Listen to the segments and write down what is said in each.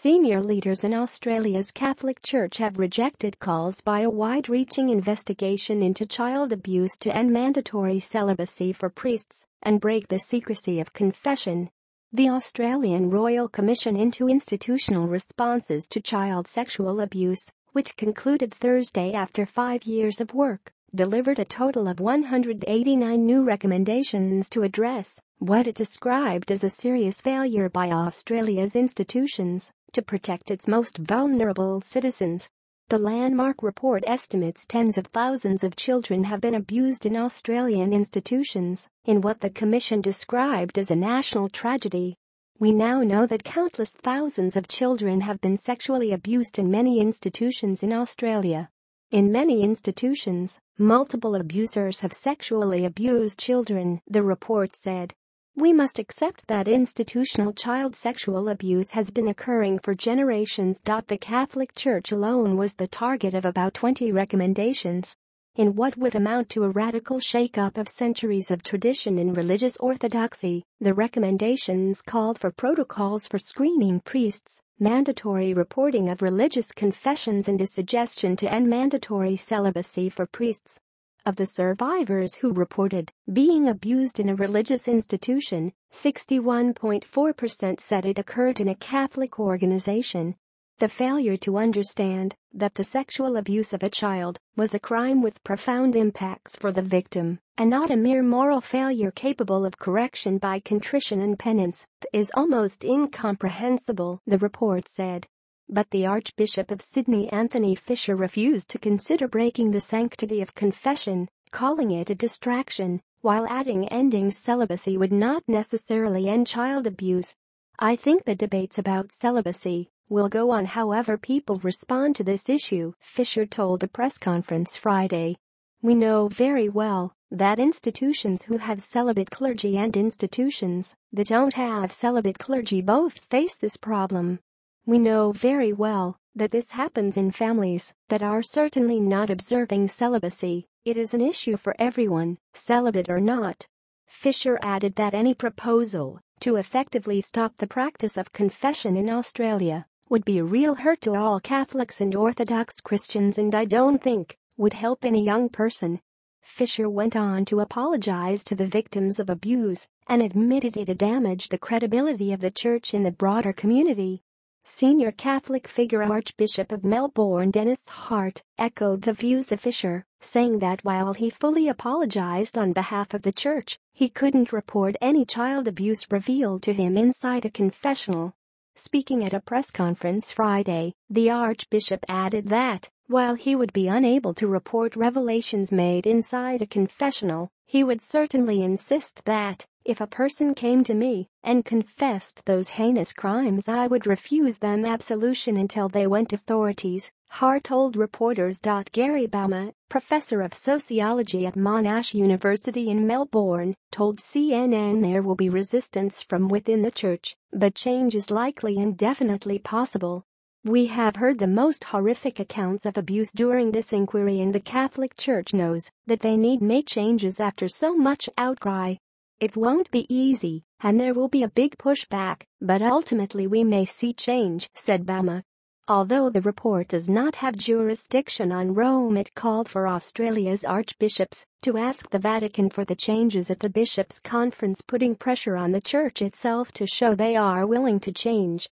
Senior leaders in Australia's Catholic Church have rejected calls by a wide-reaching investigation into child abuse to end mandatory celibacy for priests and break the secrecy of confession. The Australian Royal Commission into Institutional Responses to Child Sexual Abuse, which concluded Thursday after 5 years of work, delivered a total of 189 new recommendations to address what it described as a serious failure by Australia's institutions to protect its most vulnerable citizens. The landmark report estimates tens of thousands of children have been abused in Australian institutions, in what the Commission described as a national tragedy. We now know that countless thousands of children have been sexually abused in many institutions in Australia. In many institutions, multiple abusers have sexually abused children, the report said. We must accept that institutional child sexual abuse has been occurring for generations. The Catholic Church alone was the target of about 20 recommendations. In what would amount to a radical shake-up of centuries of tradition in religious orthodoxy, the recommendations called for protocols for screening priests, mandatory reporting of religious confessions, and a suggestion to end mandatory celibacy for priests. Of the survivors who reported being abused in a religious institution, 61.4% said it occurred in a Catholic organization. The failure to understand that the sexual abuse of a child was a crime with profound impacts for the victim, and not a mere moral failure capable of correction by contrition and penance, is almost incomprehensible, the report said. But the Archbishop of Sydney, Anthony Fisher, refused to consider breaking the sanctity of confession, calling it a distraction, while adding ending celibacy would not necessarily end child abuse. I think the debates about celibacy will go on however people respond to this issue, Fisher told a press conference Friday. We know very well that institutions who have celibate clergy and institutions that don't have celibate clergy both face this problem. We know very well that this happens in families that are certainly not observing celibacy. It is an issue for everyone, celibate or not. Fisher added that any proposal to effectively stop the practice of confession in Australia would be a real hurt to all Catholics and Orthodox Christians, and I don't think would help any young person. Fisher went on to apologize to the victims of abuse and admitted it had damaged the credibility of the Church in the broader community. Senior Catholic figure Archbishop of Melbourne Dennis Hart echoed the views of Fisher, saying that while he fully apologized on behalf of the Church, he couldn't report any child abuse revealed to him inside a confessional. Speaking at a press conference Friday, the Archbishop added that, while he would be unable to report revelations made inside a confessional, he would certainly insist that, if a person came to me and confessed those heinous crimes, I would refuse them absolution until they went to authorities, Hart told reporters. Gary Bama, professor of sociology at Monash University in Melbourne, told CNN there will be resistance from within the Church, but change is likely and definitely possible. We have heard the most horrific accounts of abuse during this inquiry, and the Catholic Church knows that they need make changes after so much outcry. It won't be easy, and there will be a big pushback, but ultimately we may see change, said Bama. Although the report does not have jurisdiction on Rome, it called for Australia's archbishops to ask the Vatican for the changes at the Bishops' Conference, putting pressure on the Church itself to show they are willing to change.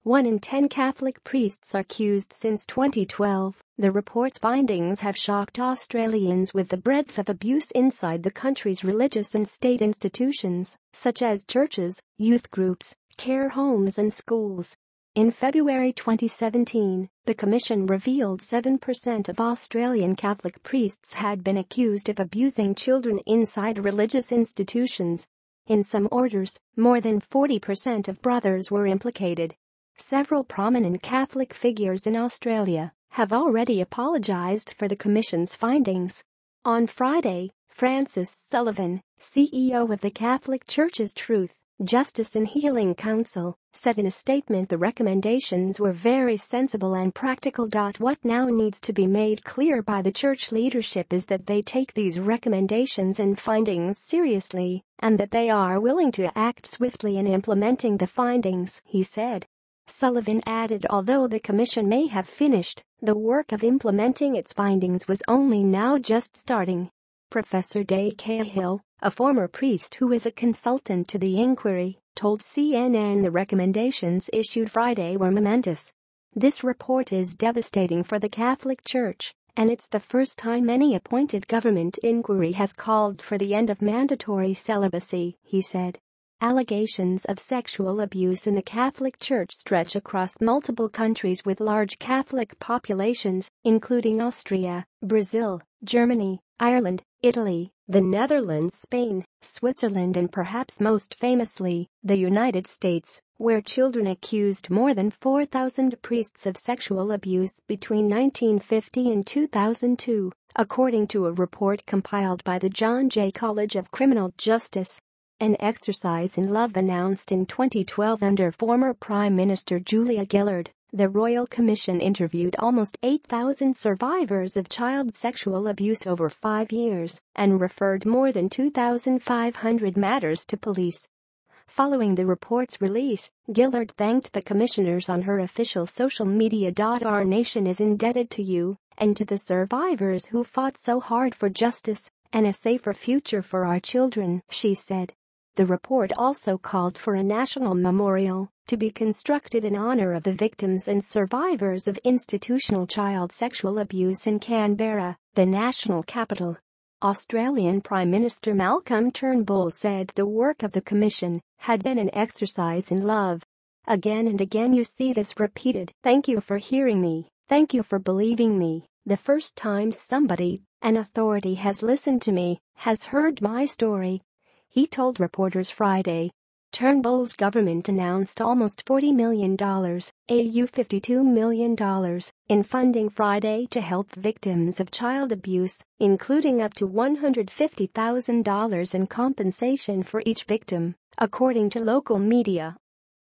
1 in 10 Catholic priests are accused since 2012. The report's findings have shocked Australians with the breadth of abuse inside the country's religious and state institutions, such as churches, youth groups, care homes and schools. In February 2017, the Commission revealed 7% of Australian Catholic priests had been accused of abusing children inside religious institutions. In some orders, more than 40% of brothers were implicated. Several prominent Catholic figures in Australia have already apologized for the Commission's findings. On Friday, Francis Sullivan, CEO of the Catholic Church's Truth, Justice and Healing Council, said in a statement the recommendations were very sensible and practical. What now needs to be made clear by the Church leadership is that they take these recommendations and findings seriously, and that they are willing to act swiftly in implementing the findings, he said. Sullivan added although the commission may have finished, the work of implementing its findings was only now just starting. Professor Day Cahill, a former priest who is a consultant to the inquiry, told CNN the recommendations issued Friday were momentous. This report is devastating for the Catholic Church, and it's the first time any appointed government inquiry has called for the end of mandatory celibacy, he said. Allegations of sexual abuse in the Catholic Church stretch across multiple countries with large Catholic populations, including Austria, Brazil, Germany, Ireland, Italy, the Netherlands, Spain, Switzerland and perhaps most famously, the United States, where children accused more than 4,000 priests of sexual abuse between 1950 and 2002, according to a report compiled by the John Jay College of Criminal Justice. An exercise in love announced in 2012 under former Prime Minister Julia Gillard, the Royal Commission interviewed almost 8,000 survivors of child sexual abuse over 5 years and referred more than 2,500 matters to police. Following the report's release, Gillard thanked the commissioners on her official social media. Our nation is indebted to you and to the survivors who fought so hard for justice and a safer future for our children, she said. The report also called for a national memorial to be constructed in honor of the victims and survivors of institutional child sexual abuse in Canberra, the national capital. Australian Prime Minister Malcolm Turnbull said the work of the commission had been an exercise in love. Again and again you see this repeated. Thank you for hearing me. Thank you for believing me. The first time somebody, an authority has listened to me, has heard my story, he told reporters Friday. Turnbull's government announced almost $40 million, AU $52 million, in funding Friday to help victims of child abuse, including up to $150,000 in compensation for each victim, according to local media.